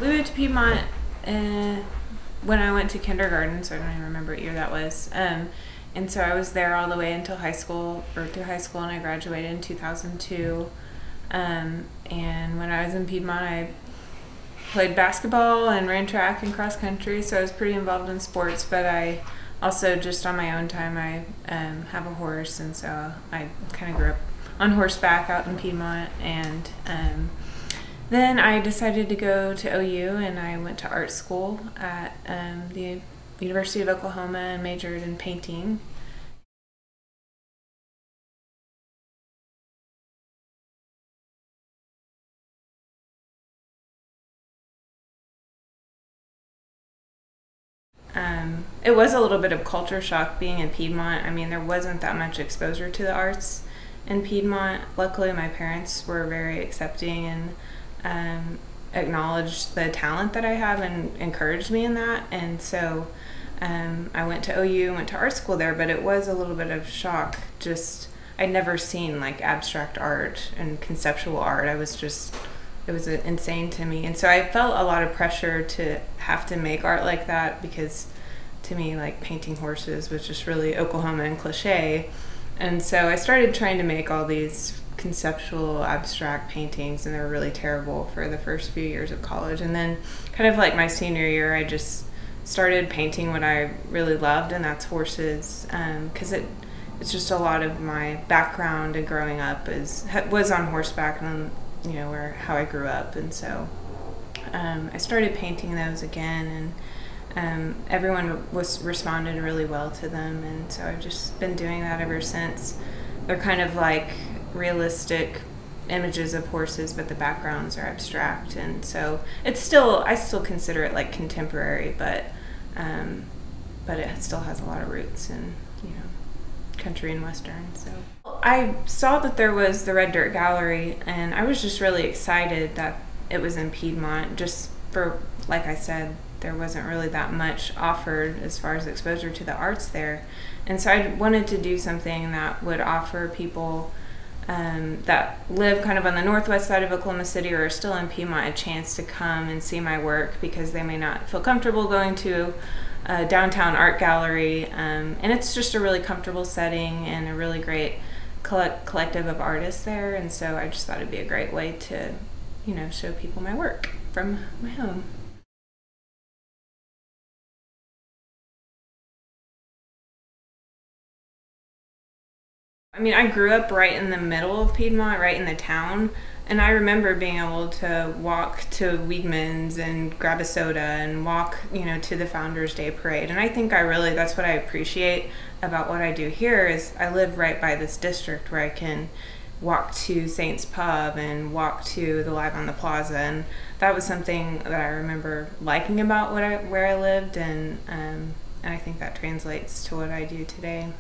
We moved to Piedmont when I went to kindergarten, so I don't even remember what year that was. And so I was there all the way until high school, or through high school, and I graduated in 2002. And when I was in Piedmont, I played basketball and ran track and cross country, so I was pretty involved in sports, but I also, just on my own time, I have a horse, and so I kind of grew up on horseback out in Piedmont. And then I decided to go to OU, and I went to art school at the University of Oklahoma and majored in painting. It was a little bit of culture shock being in Piedmont. I mean, there wasn't that much exposure to the arts in Piedmont. Luckily, my parents were very accepting and acknowledged the talent that I have and encouraged me in that. And so I went to OU, went to art school there, but it was a little bit of shock. Just, I'd never seen like abstract art and conceptual art. It was insane to me. And so I felt a lot of pressure to have to make art like that, because to me, like, painting horses was just really Oklahoma and cliche. And so I started trying to make all these conceptual abstract paintings, and they were really terrible for the first few years of college. And then kind of like my senior year, I just started painting what I really loved, and that's horses, because it's just a lot of my background and growing up was on horseback, and you know, how I grew up. And so I started painting those again, and everyone responded really well to them, and so I've just been doing that ever since. They're kind of like realistic images of horses, but the backgrounds are abstract, and so I still consider it like contemporary, but it still has a lot of roots in, you know, country and western. So I saw that there was the Red Dirt Gallery, and I was just really excited that it was in Piedmont, just for, like I said, there wasn't really that much offered as far as exposure to the arts there. And so I wanted to do something that would offer people that live kind of on the northwest side of Oklahoma City or are still in Piedmont a chance to come and see my work, because they may not feel comfortable going to a downtown art gallery. And it's just a really comfortable setting and a really great collective of artists there. And so I just thought it'd be a great way to, you know, show people my work from my home. I mean, I grew up right in the middle of Piedmont, right in the town, and I remember being able to walk to Weedman's and grab a soda and walk, you know, to the Founders Day Parade. And I think that's what I appreciate about what I do here, is I live right by this district where I can walk to Saint's Pub and walk to the Live on the Plaza, and that was something that I remember liking about where I lived, and I think that translates to what I do today.